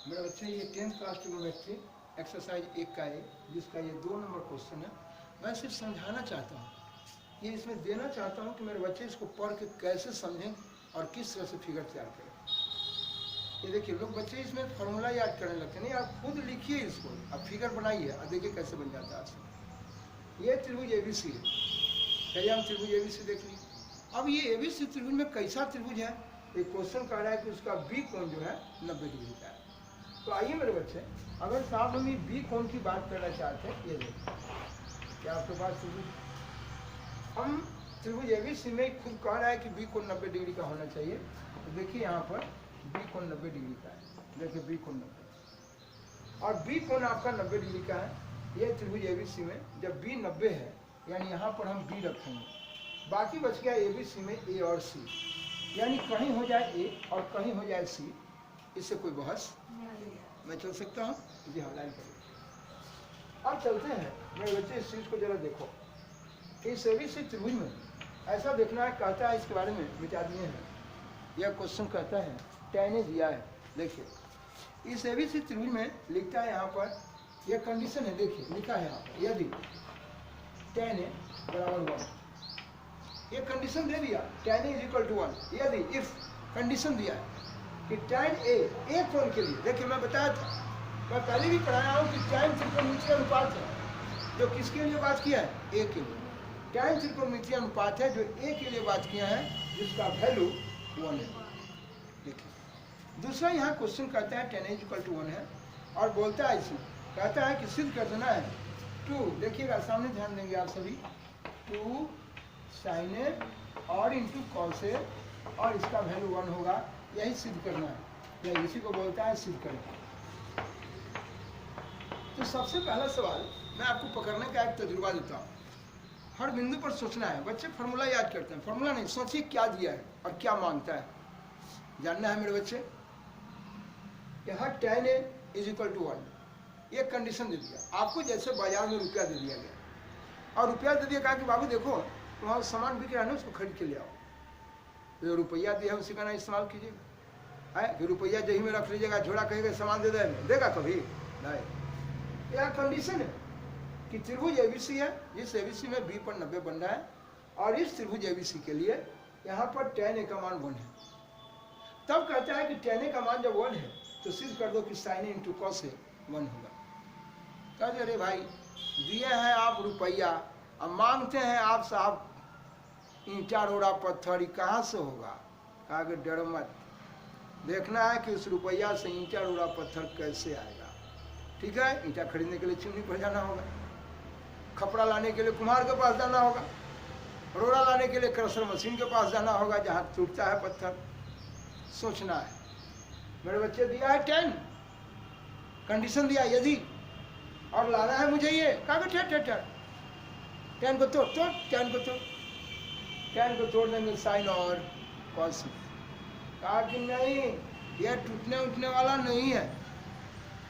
मेरा बच्चा ये 10th क्लास ट्रिग्नोमेट्री एक्सरसाइज 1 का है, जिसका ये 2 नंबर क्वेश्चन है। मैं सिर्फ समझाना चाहता हूँ, ये इसमें देना चाहता हूँ कि मेरे बच्चे इसको पढ़ के कैसे समझें और किस तरह से फिगर तैयार करें। ये देखिए, लोग बच्चे इसमें फार्मूला याद करने लगते हैं। नहीं, आप खुद लिखिए इसको, आप फिगर बनाइए और देखिए कैसे बन जाता है आपसे। ये त्रिभुज एबीसी है, चलिए हम त्रिभुज एबीसी देख लीजिए। अब ये एबीसी त्रिभुज में कैसा त्रिभुज है, एक क्वेश्चन कह रहा है कि उसका बी कोण जो है 90 डिग्री का है। तो आइए मेरे बच्चे, अगर साहब हम ये बी कोण की बात करना चाहते हैं, ये देखिए क्या आपके पास त्रिभुज, हम त्रिभुज एबीसी में खुद कह रहा है कि बी कोण 90 डिग्री का होना चाहिए। तो देखिए यहाँ पर बी कोण 90 डिग्री का है, देखिए बी कोण 90, और बी कोण आपका 90 डिग्री का है। ये त्रिभुज एबीसी में जब बी 90 है, यानी यहाँ पर हम बी रखेंगे, बाकी बच गया एबीसी में ए और सी, यानी कहीं हो जाए ए और कहीं हो जाए सी, इससे कोई बहस मैं चल सकता हूँ। जी हाँ, लाइन करिए। अब चलते हैं मेरे बच्चे, इस चीज़ को जरा देखो। इस एबीसी त्रिभुज में ऐसा देखना है, कहता है इसके बारे में मिटा दिए हैं। यह क्वेश्चन कहता है tan A दिया है। देखिए इस एबीसी त्रिभुज में लिखता है, यहाँ पर यह कंडीशन है, देखिए लिखा है यहाँ पर, यदि tan A बराबर 1, ये कंडीशन दे दिया, tan A = 1, यदि इफ कंडीशन दिया है कि tan A एक कोण के लिए, देखिए मैं बताया था, मैं पहले भी पढ़ाया हूँ कि tan त्रिकोणमितीय अनुपात है जो किसके लिए बात किया है, A के लिए। tan त्रिकोणमितीय अनुपात है जो A के लिए बात किया है, जिसका वैल्यू 1 है। देखिए दूसरा यहाँ क्वेश्चन कहता है tan A = 1 है, और बोलता है इसमें, कहता है कि सिद्ध कर देना है 2, देखिएगा सामने ध्यान देंगे आप सभी, 2 sin A और इंटू cos A, और इसका वैल्यू 1 होगा। यही सिद्ध करना है, या इसी को बोलता है सिद्ध करना। तो सबसे पहला सवाल मैं आपको पकड़ने का एक तजुर्बा देता हूँ। हर बिंदु पर सोचना है। बच्चे फार्मूला याद करते हैं, फार्मूला नहीं, सोचिए क्या दिया है और क्या मांगता है, जानना है मेरे बच्चे। यहाँ tan A = 1, ये कंडीशन दे दिया आपको, जैसे बाजार में रुपया दे दिया गया, और रुपया दे दिया, कहा कि बाबू देखो वहाँ सामान बिक रहा है ना, उसको खरीद के ले आओ। जो रुपया दिया है उसी का ना इस्तेमाल कीजिएगा, है कि रुपया जही में रख लीजिएगा, झोला कहेगा सामान दे देगा कभी नहीं। यह कंडीशन है कि त्रिभुज एबीसी है, जिस एबीसी में बी पर 90 बन रहा है, और इस त्रिभुज एबीसी के लिए यहाँ पर tan A का मान 1 है। तब कहता है कि tan A का मान जब 1 है तो सिद्ध कर दो कि sin A × cos A 1 होगा। कहते अरे भाई दिए हैं आप रुपया, अब मांगते हैं आप साहब ईंटा रोड़ा पत्थर, कहाँ से होगा। कहा कि डर मत, देखना है कि उस रुपया से ईंटा रोड़ा पत्थर कैसे आएगा। ठीक है, ईंटा खरीदने के लिए चिमनी पर जाना होगा, खपड़ा लाने के लिए कुम्हार के पास जाना होगा, रोड़ा लाने के लिए क्रशर मशीन के पास जाना होगा जहाँ टूटता है पत्थर। सोचना है मेरे बच्चे, दिया है 10, कंडीशन दिया यदि, और लाना है मुझे ये, कहा कि ठहर 10 को तोड़, 10 को तोड़, 10 को तोड़ देंगे साइन और कॉस। कहा कि नहीं, यह टूटने उठने वाला नहीं है,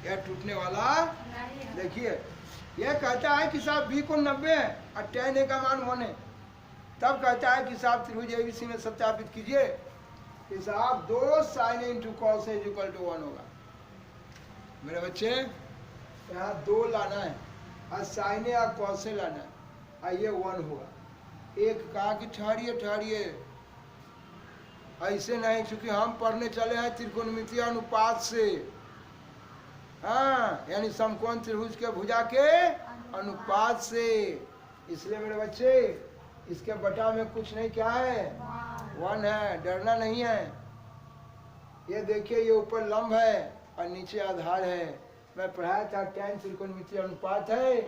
यह टूटने वाला देखिए, यह कहता है कि साहब बी कोण 90 है और tan A का मान 1 है। तब कहता है कि साहब त्रिभुज एबीसी में सत्यापित कीजिए कि साहब 2 sin A × cos A = 1 होगा। मेरे बच्चे यहाँ 2 लाना है और sin A और cos A लाना है, और ये 1 होगा। एक कहा कि ठहरिए, ऐसे नहीं, क्योंकि हम पढ़ने चले हैं त्रिकोणमितीय अनुपात से, हाँ, यानी समकोण त्रिभुज के भुजा के अनुपात से। इसलिए मेरे बच्चे इसके बटा में कुछ नहीं, क्या है 1 है, डरना नहीं है। ये देखिए, ये ऊपर लंब है और नीचे आधार है। मैं पढ़ाया था tan त्रिकोणमितीय अनुपात है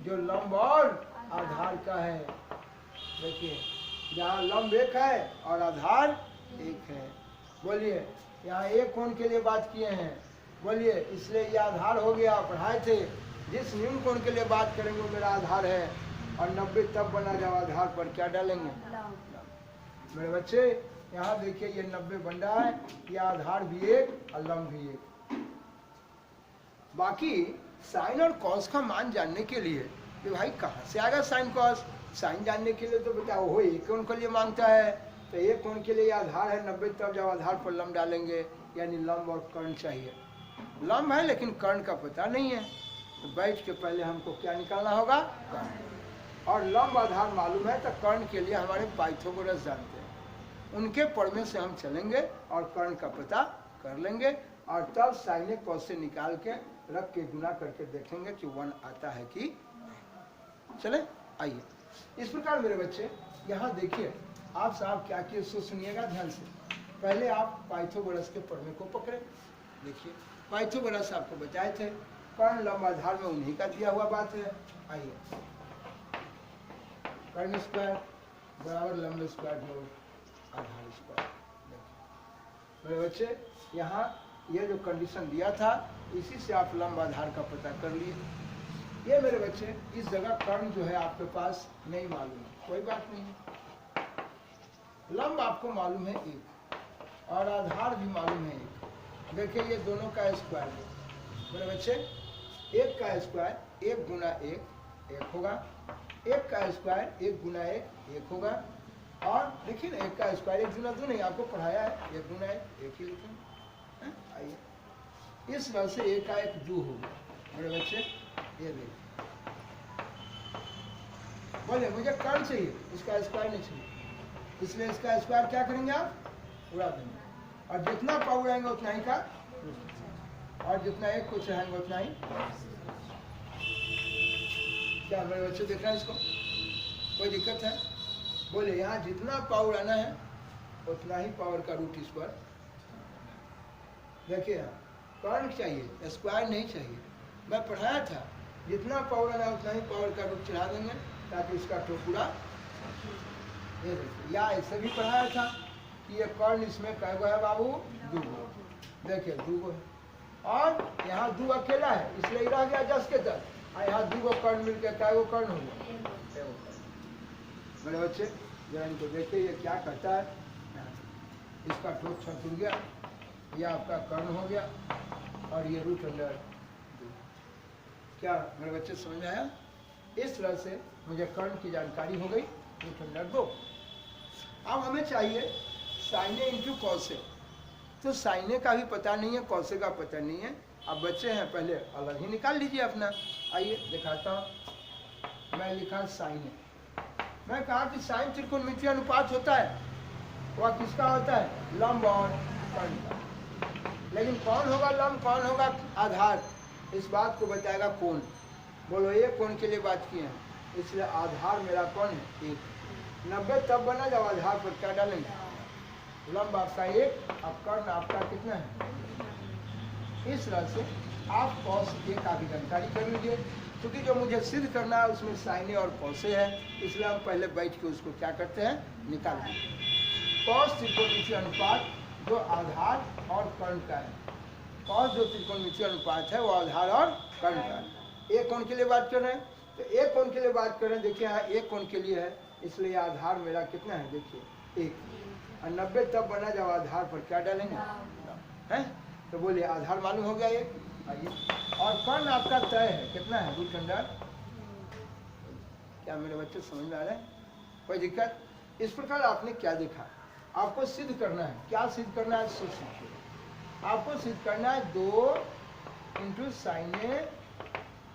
जो लंब और आधार का है। देखिए यहाँ लंब 1 है और आधार 1 है। बोलिए, यहाँ एक कोण के लिए बात किए हैं, बोलिए, इसलिए ये आधार हो गया। पढ़ाए थे जिस न्यून कोण के लिए बात करेंगे वो मेरा आधार है, और 90 तब बना जाओ आधार पर क्या डालेंगे, मेरे बच्चे। यहाँ देखिए ये 90 बन रहा है, ये आधार भी 1 और लंब भी 1। बाकी साइन और कॉस का मान जानने के लिए कि भाई कहाँ से आएगा साइन कॉस, साइन जानने के लिए तो बताओ हो एक कोण के लिए मांगता है, तो एक कोण के लिए आधार है 90, तब जब आधार पर लंब डालेंगे, यानी लंब और कर्ण चाहिए। लंब है लेकिन कर्ण का पता नहीं है, तो बैठ के पहले हमको क्या निकालना होगा, कर्ण। और लंब आधार मालूम है तो कर्ण के लिए हमारे पाइथागोरस जानते हैं, उनके पढ़ने से हम चलेंगे और कर्ण का पता कर लेंगे, और तब साइने कॉस से निकाल के रख के गुना करके देखेंगे कि 1 आता है कि नहीं। चले आइए। इस प्रकार मेरे बच्चे यहाँ देखिए, आप साहब क्या किए सो सुनिएगा ध्यान से। पहले आप पाइथागोरस के पढ़ने को पकड़े। देखिए पाइथागोरस आपको बताए थे, कर्ण लंब आधार में उन्हीं का दिया हुआ बात है। आइए, कर्ण स्क्वायर बराबर लंब स्क्वायर जोड़ आधार स्क्वायर। मेरे बच्चे यहाँ ये जो कंडीशन दिया था, इसी से आप लंब आधार का पता कर लिए। ये मेरे बच्चे इस जगह कर्ण जो है आपके पास नहीं मालूम है, कोई बात नहीं है। लंब आपको मालूम है 1 और आधार भी मालूम है 1। देखिए ये दोनों का स्क्वायर है मेरे बच्चे, 1 का स्क्वायर 1 गुना 1 1 होगा, 1 का स्क्वायर 1 गुना 1 1 होगा, और देखिए ना 1 का स्क्वायर 1 गुना 2 नहीं, आपको पढ़ाया है 1 गुना 1 ही लिखेंगे। आइए, इस वजह से 1 का 1 जो होगा मेरे बच्चे। ये देखिए, बोले मुझे कर्ण चाहिए, इसका स्क्वायर नहीं चाहिए, इसलिए इसका स्क्वायर क्या करेंगे आप, उड़ा देंगे, और जितना पावर आएंगे उतना ही का, और जितना 1 को चाहेंगे उतना ही। क्या मेरे बच्चे देख रहे हैं इसको, कोई दिक्कत है? बोले यहाँ जितना पावर आना है उतना ही पावर का रूट स्क्वायर। देखिए यहाँ कर्ण चाहिए, स्क्वायर नहीं चाहिए। मैं पढ़ाया था जितना पावर आना उतना ही पावर का रूट चढ़ा देंगे ताकि इसका टोकरा। ये देखिए, या ऐसे भी पढ़ाया था कि ये कर्ण इसमें कैगो है बाबू, 2 गो। देखिए 2 गो है, और यहाँ 2 अकेला है इसलिए रह गया 10 के 10, और यहाँ 2 गो कर्ण मिलकर कैगो कर्ण हो गया। मेरे बच्चे जरा इनको देखिए, ये क्या करता है, इसका ठोक छुट गया, यह आपका कर्ण हो गया, और ये रूट अंडर 2। क्या मेरे बच्चे समझ में आया? इस तरह से मुझे कर्ण की जानकारी हो गई, रूट अंडर 2। अब हमें चाहिए साइने इंटू कॉसे, तो साइने का भी पता नहीं है, कॉसे का पता नहीं है। अब बच्चे हैं, पहले अलग ही निकाल लीजिए अपना। आइए दिखाता हूँ। मैं लिखा साइने, मैं कहा कि साइन त्रिकोणमितीय अनुपात होता है, वह किसका होता है, लंब और कर्ण का। लेकिन कौन होगा लंब, कौन होगा आधार, इस बात को बताएगा कौन। बोलो ये कौन के लिए बात किए हैं, इसलिए आधार मेरा कौन है 1। 90 तब बना जब आधार पर क्या डालेंगे, लंब आपका 1, अब कर्ण आपका कितना है। इस तरह से आप कॉस ए का भी जानकारी कर लीजिए, क्योंकि जो मुझे सिद्ध करना है उसमें साइने और कॉसे है, इसलिए हम पहले बैठ के उसको क्या करते हैं, निकालते हैं। कॉस त्रिकोणमितीय अनुपात जो आधार और कर्ण का है, कॉस जो त्रिकोणमितीय अनुपात है वो आधार और कर्ण का है। एक कोण के लिए बात कर रहे हैं, तो एक कोण के लिए बात कर रहे हैं। देखिए यहाँ एक कोण के लिए है, इसलिए आधार मेरा कितना है, देखिए 1, और 90 तब बना जब आधार पर क्या डालेंगे है, तो बोलिए आधार मालूम हो गया 1। आइए, और कर्ण आपका तय है, कितना है, रूट अंडर। क्या मेरे बच्चे समझ में आ रहे हैं, कोई दिक्कत? इस प्रकार आपने क्या देखा, आपको सिद्ध करना है। क्या सिद्ध करना है, सोच लीजिए। आपको सिद्ध करना है 2 इंटू साइने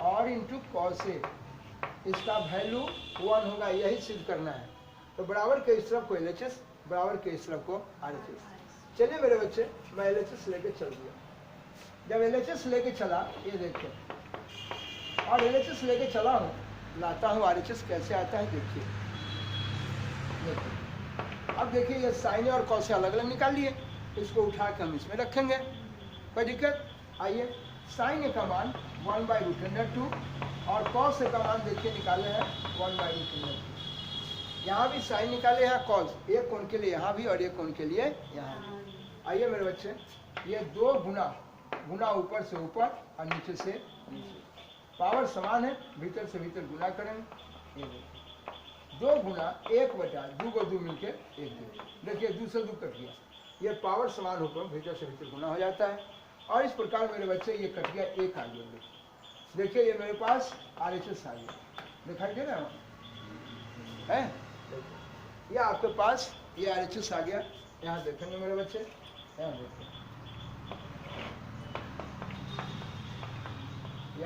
और इंटू कॉसे, इसका वैल्यू 1 होगा, यही सिद्ध करना है। तो बराबर के इस तरफ को LHS, बराबर के इस तरफ को RHS। चलिए मेरे बच्चे, मैं LHS लेके चल दिया। जब LHS लेके चला, ये देखिए, और LHS लेके चला हूँ, लाता हूँ RHS कैसे आता है, देखिए। अब देखिए ये साइने और कॉसे अलग अलग निकाल लिए, इसको उठा के हम इसमें रखेंगे, कोई दिक्कत? आइए, साइने का मान 1/√2 और कॉस का मान देखिए निकाले हैं 1/√2। यहाँ भी साइन निकाले हैं कॉस, एक कोण के लिए यहाँ भी और एक कोण के लिए यहाँ भी। आइए मेरे बच्चे, ये 2 गुना ऊपर से ऊपर और नीचे से नीचे, पावर समान है, भीतर से भीतर गुना करेंगे। ये 2 गुना 1/2 को 2 मिलके 1 दे, देखिए 2 से 2 कट गया, ये पावर समान होकर भीतर से भीतर गुना हो जाता है। और इस प्रकार मेरे बच्चे ये कट गया, 1 आ गया। देखिए ये मेरे पास RHS आ गया, दिखाई दे रहा है, ये आपके पास ये RHS आ गया। यहाँ देखेंगे मेरे बच्चे, यहाँ देखिए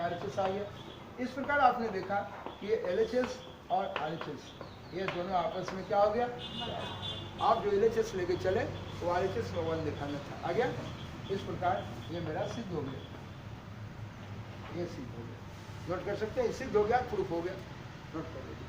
RHS आई है। इस प्रकार आपने देखा कि ये LHS और RHS ये दोनों आपस में क्या हो गया, आप जो LHS लेके चले वो RHS में 1 दिखाना था, आ गया। इस प्रकार ये मेरा सिद्ध हो गया, ये सिद्ध हो गया, नोट कर सकते हैं, सिद्ध हो गया, प्रूफ हो गया, नोट कर लीजिए।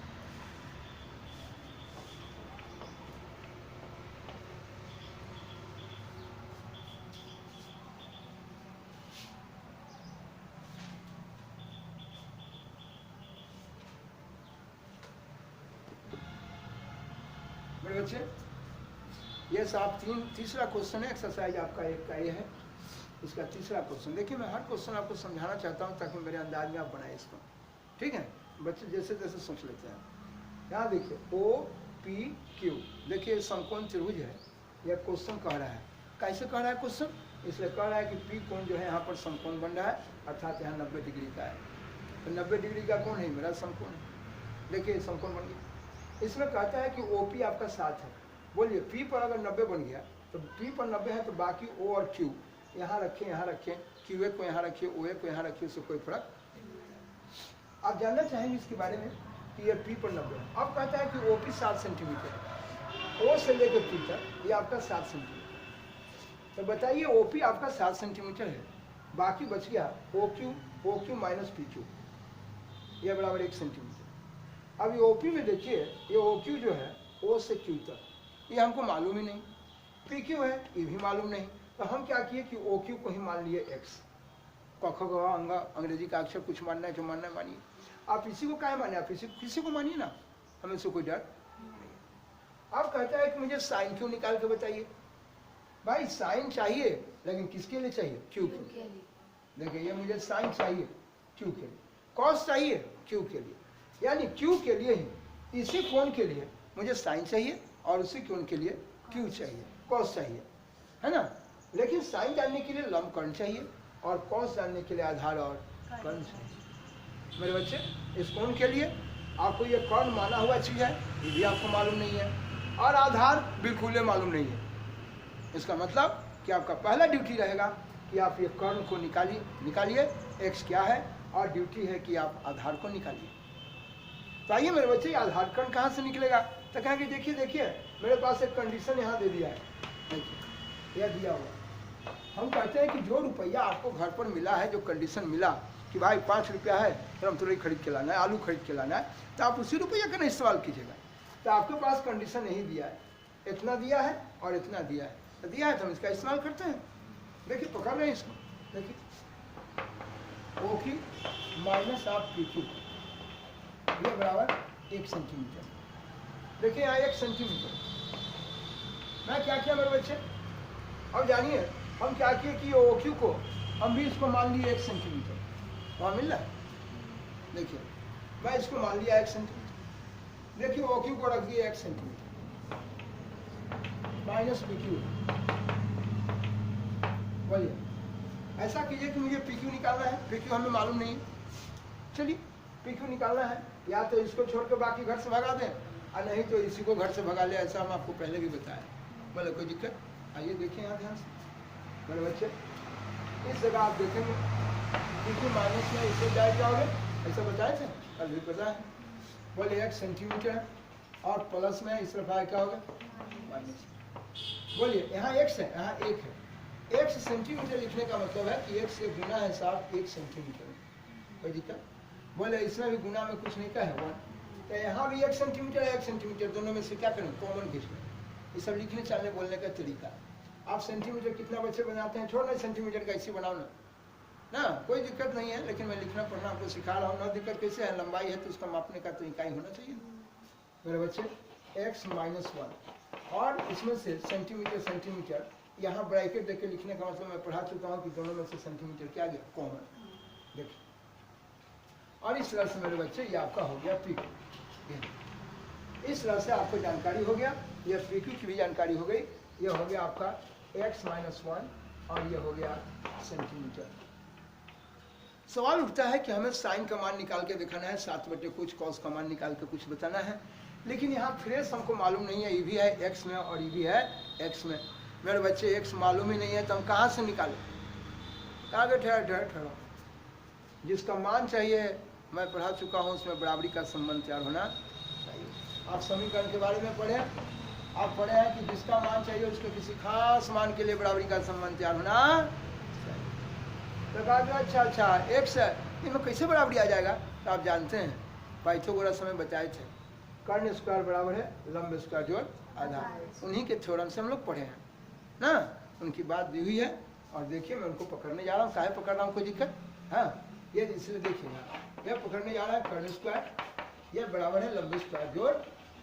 मेरे बच्चे ये साहब तीसरा क्वेश्चन है, एक्सरसाइज आपका 1 का ये है, इसका तीसरा क्वेश्चन। देखिए मैं हर क्वेश्चन आपको समझाना चाहता हूँ ताकि मेरे अंदाज में आप बनाए इसको, ठीक है। बच्चे जैसे जैसे सोच लेते हैं। यहाँ देखिए OPQ, देखिए समकोण त्रिभुज है, यह क्वेश्चन कह रहा है। कैसे कह रहा है क्वेश्चन, इसलिए कह रहा है कि P कोण जो है यहाँ पर समकोण बन रहा है, अर्थात यहाँ 90 डिग्री का है। तो 90 डिग्री का कोण है मेरा समकोण है, देखिए समकोण बन गया। इसमें कहता है कि OP आपका 7 है। बोलिए P पर अगर 90 बन गया तो P पर 90 है तो बाकी O और Q यहाँ रखें, यहाँ रखें, QA को यहाँ रखिए, OA को यहाँ रखिए, उससे कोई फर्क नहीं पड़ेगा। आप जानना चाहेंगे इसके बारे में कि ये P पर 90 है। अब कहता है कि OP 7 सेंटीमीटर है, O से लेकर P तक ये आपका 7 सेंटीमीटर। तो बताइए OP आपका 7 सेंटीमीटर है, बाकी बच गया OQ माइनस PQ, ये बराबर 1 सेंटीमीटर। अब ये OP में देखिए, ये OQ जो है O से Q तक ये हमको मालूम ही नहीं, PQ है ये भी मालूम नहीं, तो हम क्या किए कि OQ को ही मान लिए x। क ख ग अंग अंग्रेजी का अक्षर कुछ मानना है जो मानना है मानिए, आप इसी को क्या मानिए, आप किसी को मानिए ना, हमें से कोई डर नहीं। अब कहता है कि मुझे साइन क्यू निकाल के बताइए। भाई साइन चाहिए लेकिन किसके लिए चाहिए, Q के लिए। देखिए ये मुझे साइन चाहिए Q के लिए, कॉस चाहिए Q के लिए, यानी Q के लिए ही, इसी कोण के लिए मुझे साइन चाहिए और उसी कोण के लिए Q चाहिए, कॉस चाहिए, है ना। लेकिन साइन जानने के लिए लंब कर्ण चाहिए और कॉस जानने के लिए आधार और कर्ण चाहिए। मेरे बच्चे इस कोण के लिए आपको ये कर्ण माना हुआ चीज है, ये भी आपको मालूम नहीं है, और आधार बिल्कुल मालूम नहीं है। इसका मतलब कि आपका पहला ड्यूटी रहेगा कि आप ये कर्ण को निकालिए x क्या है, और ड्यूटी है कि आप आधार को निकालिए। तो आइए मेरे बच्चे, आधार कर्ण कहाँ से निकलेगा, तो कहेंगे देखिए मेरे पास एक कंडीशन यहाँ दे दिया है, देखिए यह दिया हुआ। हम कहते हैं कि जो रुपया आपको घर पर मिला है, जो कंडीशन मिला कि भाई 5 रुपया है तो हम तुरई खरीद के लाना है, आलू खरीद के लाना है, तो आप उसी रुपया का नहीं इस्तेमाल कीजिएगा। तो आपके पास कंडीशन नहीं दिया है, इतना दिया है और इतना दिया है, तो दिया है तो हम इसका इस्तेमाल करते हैं। देखिए पकड़ रहे हैं इसको, देखिए OQ माइनस आप PQ ये बराबर 1 सेंटीमीटर। देखिए यहाँ 1 सेंटीमीटर, मैं क्या किया मेरे बच्चे, अब जानिए हम क्या किए कि OQ को हम भी इसको मान लिए 1 सेंटीमीटर, वहाँ मिल रहा है। देखिए मैं इसको मान लिया 1 सेंटीमीटर, देखिए OQ को रख दिया 1 सेंटीमीटर माइनस PQ। बोलिए ऐसा कीजिए कि मुझे PQ निकालना है, PQ हमें मालूम नहीं, चलिए PQ निकालना है, या तो इसको छोड़ के बाकी घर से भगा दें और नहीं तो इसी को घर से भगा ले, ऐसा हम आपको पहले भी बताया। बोले कोई दिक्कत, आइए देखिए यहाँ ध्यान से मेरे बच्चे, इस जगह आप देखेंगे PQ माइनस में इससे क्या जाओगे, ऐसा बताए थे कल भी पता है। बोले 1 सेंटीमीटर है और प्लस में इस तरफ आए क्या होगा माइनस। बोलिए यहाँ x है, यहाँ 1 है, 1 सेंटीमीटर लिखने का मतलब है कि 1 से गुना है साफ 1 सेंटीमीटर, कोई दिक्कत। बोले इसमें भी गुना में कुछ नहीं का है 1, तो यहाँ भी 1 सेंटीमीटर है, 1 सेंटीमीटर, दोनों में से क्या करें कॉमन खींच लें। ये सब लिखने चलने बोलने का तरीका। आप सेंटीमीटर कितना बच्चे बनाते हैं, छोड़ना सेंटीमीटर का इसी बनाओ ना, कोई दिक्कत नहीं है, लेकिन मैं लिखना पढ़ना आपको सिखा रहा हूँ ना। दिक्कत कैसे है, लंबाई है तो उसका मापने का तरीका ही होना चाहिए मेरे बच्चे। x माइनस 1 और इसमें से सेंटीमीटर, यहाँ ब्रैकेट देके लिखने का मतलब मैं पढ़ा चुका हूँ कि दोनों में से सेंटीमीटर क्या गया कॉमन, देखिए। और इस तरह से मेरे बच्चे ये आपका हो गया PQ, इस तरह से आपको जानकारी हो गया, ये PQ की भी जानकारी हो गई। ये हो गया आपका x माइनस 1 और ये हो गया सेंटीमीटर। सवाल उठता है कि हमें साइन का मान निकाल के दिखाना है, 7 बटे कुछ, कॉस का मान निकाल के कुछ बताना है, लेकिन यहाँ फ्रेश हमको मालूम नहीं है, ये भी है x में और ये भी है x में। मेरे बच्चे x मालूम ही नहीं है तो हम कहाँ से निकालें, आगे ठहरो, जिसका मान चाहिए मैं पढ़ा चुका हूँ, उसमें बराबरी का संबंध तैयार होना चाहिए। आप समीकरण के बारे में पढ़े, आप पढ़े हैं कि जिसका मान चाहिए उसके किसी खास मान के लिए बराबरी का संबंध तैयार होना चाहिए। तो कहा अच्छा एक्स है, इनमें कैसे बराबरी आ जाएगा? तो आप जानते हैं पाइथागोरस हमें बताए थे, कर्ण स्क्वायर बराबर है लंब स्क्वायर जोड़ आधार, उन्हीं के थ्योरम से हम लोग पढ़े हैं ना, उनकी बात दी हुई है। और देखिए मैं उनको पकड़ने जा रहा हूँ, काहे पकड़ रहा हूँ, कोई दिक्कत? हाँ, ये इसलिए देखिए यह पकड़ने जा रहा है कर्ण स्क्वायर, यह बराबर है लंब स्क्वायर जोड़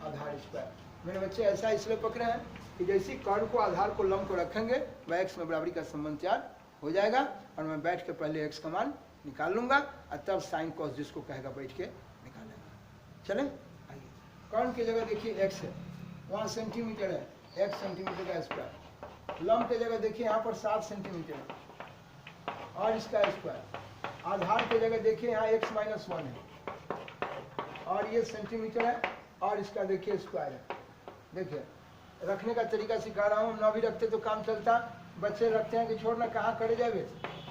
आधार स्क्वायर। मेरे बच्चे ऐसा इसलिए पकड़े हैं कि जैसे कर्ण को आधार को लंब को रखेंगे वह एक्स में बराबरी का संबंध तैयार हो जाएगा, और मैं बैठ के पहले एक्स का मान निकाल लूंगा और तब साइन कॉस जिसको कहेगा बैठ के निकालेंगे। चलें, आइए। कर्ण की जगह देखिए एक्स है, वहाँ सेंटीमीटर है, एक्स सेंटीमीटर का स्क्वायर। लंब की जगह देखिए यहाँ पर 7 सेंटीमीटर है और इसका स्क्वायर। आधार की जगह देखिए यहाँ x - 1 है और ये सेंटीमीटर है और इसका देखिए स्क्वायर है। देखिए रखने का तरीका सिखा रहा हूँ, ना भी रखते तो काम चलता, बच्चे रखते हैं कि छोड़ना कहाँ करे जाए,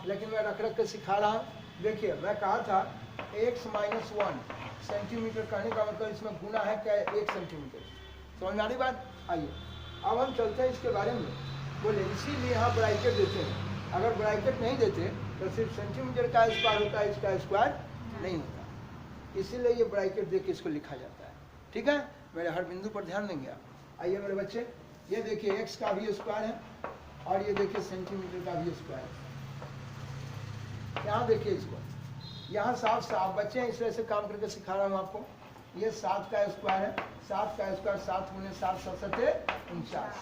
लेकिन मैं रख के सिखा रहा हूँ। देखिए मैं कहा था x - 1 सेंटीमीटर, कहने का मतलब इसमें गुना है क्या 1 सेंटीमीटर, समझ में आ रही बात? आइए अब हम चलते हैं इसके बारे में। बोले इसीलिए यहाँ ब्रैकेट देते हैं, अगर ब्रैकेट नहीं देते तो सिर्फ सेंटीमीटर का स्क्वायर होता है, इसका स्क्वायर नहीं होता, इसीलिए ये ब्रैकेट दे के इसको लिखा जाता है। ठीक है, मेरे हर बिंदु पर ध्यान देंगे आप। आइए मेरे बच्चे, ये देखिए एक्स का भी स्क्वायर है और ये देखिए सेंटीमीटर का भी स्क्वायर है। यहाँ देखिए इसको, यहाँ साफ साफ बच्चे हैं इसलिए से काम करके सिखा रहा हूँ आपको। ये 7 का स्क्वायर है, 7 का स्क्वायर 7 × 7 = 7 = 49।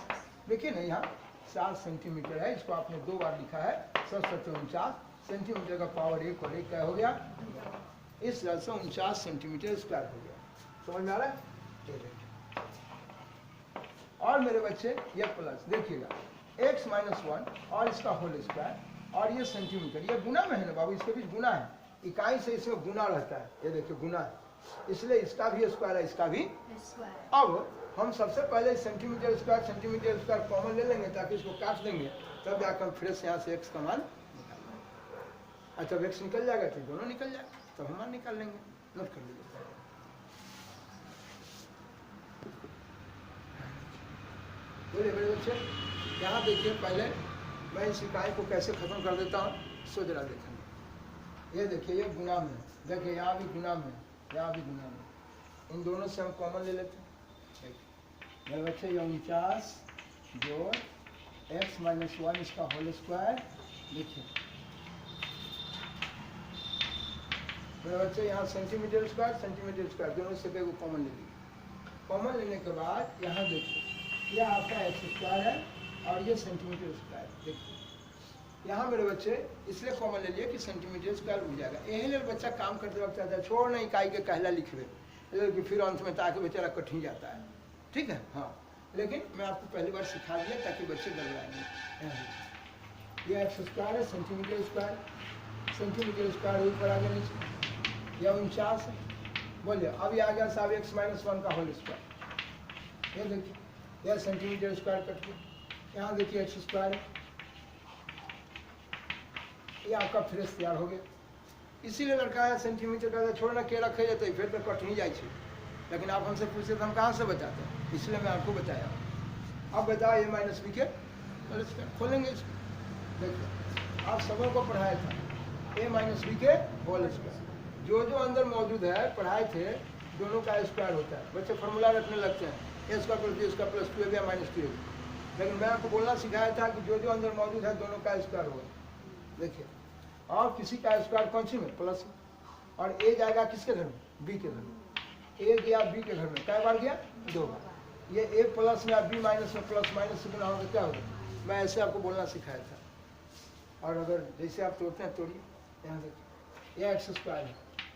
देखिए ना यहाँ 7 सेंटीमीटर है, इसको आपने 2 बार लिखा है, 7 × 7 = 49 सेंटीमीटर का पावर 1 और 1 क्या हो गया, इस तरह से 49 सेंटीमीटर स्क्वायर हो गया। समझ में आ रहा है? और मेरे बच्चे ये प्लस देखिएगा x - 1 और इसका होल स्क्वायर और ये सेंटीमीटर, ये गुना में है ना बाबू, इसके बीच गुना है, इकाई से इसमें गुना रहता है, ये देखिए गुना है, इसलिए इसका भी स्क्वायर है, इसका भी स्क्वायर। अब हम सबसे पहले सेंटीमीटर स्क्वायर कॉमन ले लेंगे ताकि इसको काट देंगे, तब जाकर फिर से यहाँ से x का मान निकालेंगे। अच्छा जब x निकल जाएगा तो दोनों निकल जाएगा, तब हम मान निकाल लेंगे। नोट कर लीजिए। बोलिए मेरे बच्चे, यहाँ देखिए पहले मैं इस इकाई को कैसे खत्म कर देता हूँ, सो जरा देखेंगे। ये देखिए ये गुना में, देखिए यहाँ भी गुना में, यहाँ भी गुना में, इन दोनों से हम कॉमन ले लेते हैं। मेरे बच्चे ये 49 जोड़ x - 1 इसका होल स्क्वायर, देखिए मेरे बच्चे यहाँ सेंटीमीटर स्क्वायर दोनों से को कॉमन ले लीजिए। कॉमन लेने के बाद यहाँ देखिए यह आपका x स्क्वायर है और ये सेंटीमीटर स्क्वायर, देखिए यहाँ मेरे बच्चे इसलिए कॉमन ले लिए कि सेंटीमीटर स्क्वायर हो जाएगा। यही लिए बच्चा काम करते वक्त चाहता है छोड़ नहीं इकाई के कहला लिख रहे, कि फिर अंत में ताकि बेचारा कठिन जाता है। ठीक है, हाँ, लेकिन मैं आपको पहली बार सिखा दिया ताकि बच्चे घबराएंगे। ये x स्क्वायर है, सेंटीमीटर स्क्वायर ऊपर आ गया नीचे, यह 49 है। बोलिए अब ये आ गया साहब x - 1 का होल स्क्वायर, ये देखिए यह सेंटीमीटर स्क्वायर कट के, यहाँ देखिए x स्क्वायर है, ये आपका फ्रेश तैयार हो गया। इसीलिए लड़का है सेंटीमीटर का छोड़ना के रखे जाते फिर तो कट नहीं जाए, लेकिन आप हमसे पूछते तो हम कहाँ से बताते हैं, इसलिए मैं आपको बताया। अब बताओ ये -b के खोलेंगे इसको, देखिए आप सबों को पढ़ाया था a - b के होल स्क्वायर, जो अंदर मौजूद है पढ़ाए थे, दोनों का स्क्वायर होता है। बच्चे फॉर्मूला रखने लगते हैं a² + b² + 2ab या -2ab, लेकिन मैं आपको बोलना सिखाया था कि जो अंदर मौजूद है दोनों का स्क्वायर होगा। देखिए और किसी का स्क्वायर कौन सी में, प्लस में, और a जाएगा किसके घर में, b के घर में। a गया b के घर में, कै बार गया, 2 बार। ये a प्लस में b माइनस में प्लस माइनस से गुना होगा, क्या होगा, मैं ऐसे आपको बोलना सिखाया था। और अगर जैसे आप तोड़ते हैं तोड़िए, यहाँ देखिए ये x स्क्वायर है,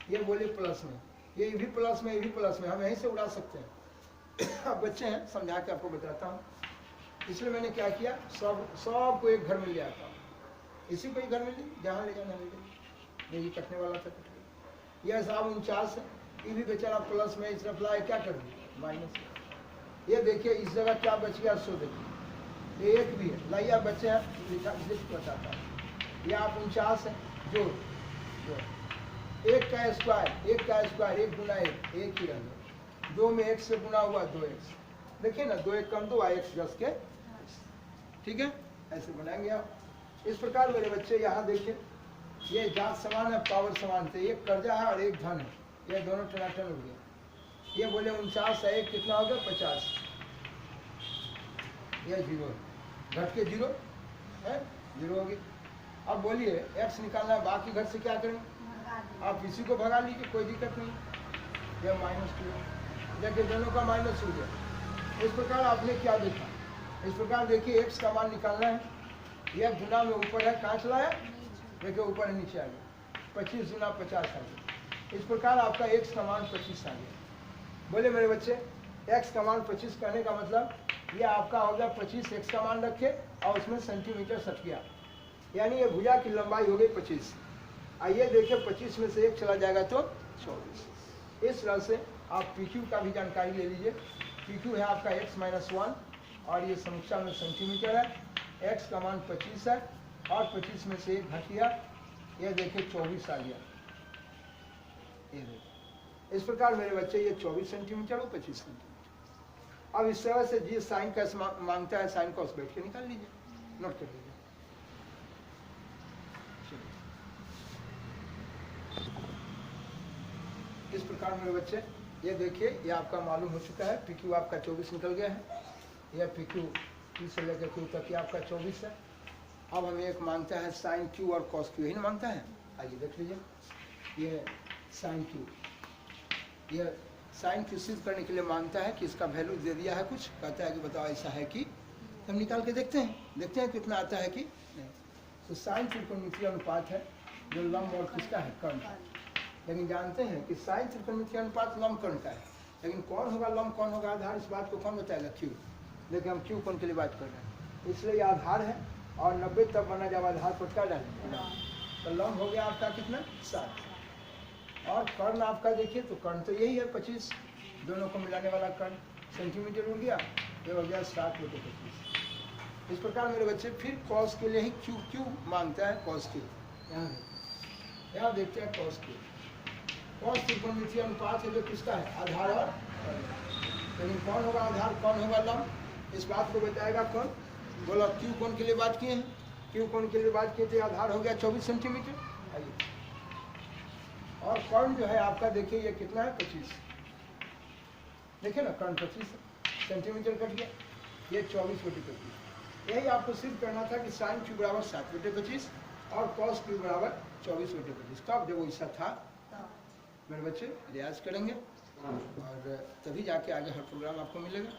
ये बोलिए प्लस में, ये भी प्लस में, ये भी प्लस में, हम यहीं से उड़ा सकते हैं। अब बच्चे हैं समझा के आपको बताता हूँ, इसलिए मैंने क्या किया, सबको एक घर में ले आता हूँ, इसी को एक घर में ले, जहाँ ले जाना ले जाए, ये कटने वाला था कट गया। यह साहब 49 है, ये भी बेचारा प्लस में, इस तरफ लाए क्या कर दिया माइनस। ये देखिए इस जगह क्या बच गया, सो देखिए ये 1 भी है, लाइए आप बच्चे हैं लिख बताता हूँ। ये आप 49 है, जोड़ 1 का स्क्वायर, 1 का स्क्वायर, 1 गुना 1, 1 ही रह गया। 2 में 1 से गुना हुआ 2x, देखिए ना 2 1 कम 2 x 10 के, ठीक है, ऐसे बनाएंगे आप। इस प्रकार मेरे बच्चे यहाँ देखिए, ये जात समान है, पावर समान थे, एक कर्जा है और एक धन है, ये दोनों टनाटन हो गया। ये बोले 49 है, एक कितना हो गया 50, ये 0 घट के 0 है, 0 हो गया। अब बोलिए x निकालना है, बाकी घर से क्या करें, आप इसी को भगा लीजिए, कोई दिक्कत नहीं, यह -2 देखिए दोनों का माइनस हो गया। इस प्रकार आपने क्या देखा, इस प्रकार देखिए x का मान निकालना है, यह गुना में ऊपर है, कहाँ चला है, देखिए ऊपर नीचे आ गया, 25 गुना 50 आ गया। इस प्रकार आपका x का मान 25 आ गया। बोले मेरे बच्चे x का मान 25 करने का मतलब ये आपका हो गया 25, x का मान रखे और उसमें सेंटीमीटर सट गया, यानी ये भुजा की लंबाई हो गई 25। आइए देखिए 25 में से 1 चला जाएगा तो 24। इस तरह से आप PQ का भी जानकारी ले लीजिए। PQ है आपका x-1 और ये समीक्षा में सेंटीमीटर है, x का मान 25 है और 25 में से 1 घट गया, ये देखिए 24 आ गया। ये देखिए इस प्रकार मेरे बच्चे ये 24 सेंटीमीटर और 25 सेंटीमीटर। अब इस तरह से जी साइन का मांगता है, साइन कॉस बैठ के निकाल लीजिए, नोट कर लीजिए। इस प्रकार मेरे बच्चे ये देखिए, ये आपका मालूम हो चुका है, PQ आपका 24 निकल गया है, यह PQ P से लेकर Q तक ये आपका 24 है। अब हमें एक मांगता है साइन Q और कॉस Q, यही ना मांगता है। आइए देख लीजिए, ये साइन Q, ये साइन Q सिद्ध करने के लिए मांगता है कि इसका वैल्यू दे दिया है कुछ, कहता है कि बताओ ऐसा है कि, हम निकाल के देखते हैं कितना आता है कि नहीं। तो साइन त्रिकोणमितीय अनुपात है जो लंब और किसका है, कर्ण का। लेकिन जानते हैं कि साइन त्रिकोणमितीय अनुपात लंब कर्ण का है, लेकिन कौन होगा लंब कौन होगा आधार, इस बात को कौन बताएगा, Q। लेकिन हम Q कोण के लिए बात कर रहे हैं, इसलिए आधार है और 90 तब बना जब आधार पर क्या डालेंगे, तो लंब हो गया आपका कितना 7। और कर्ण आपका देखिए तो कर्ण तो यही है 25, दोनों को मिलाने वाला कर्ण सेंटीमीटर हो गया, ये हो गया 7/25। इस प्रकार मेरे बच्चे फिर कॉस के लिए ही Q मांगता है, कॉस Q। यहाँ देखते हैं कॉस Q। कॉस त्रिकोणमितीय अनुपात है जो किसका है, आधार और, लेकिन कौन होगा आधार कौन होगा लंब, इस बात को बताएगा कौन, बोला Q कोण के लिए बात किए हैं, Q कोण के लिए बात किए थे, आधार हो गया 24 सेंटीमीटर। आइए, और कर्ण जो है आपका देखिए ये कितना है 25, देखिए ना कर्ण 25 सेंटीमीटर कट गया, ये 24/25। यही आपको सिद्ध करना था कि साइन Q बराबर 7/25 और कॉस Q बराबर 24/25। कब, जब वो ऐसा था मेरे बच्चे रियाज करेंगे और तभी जाके आगे हर प्रोग्राम आपको मिलेगा।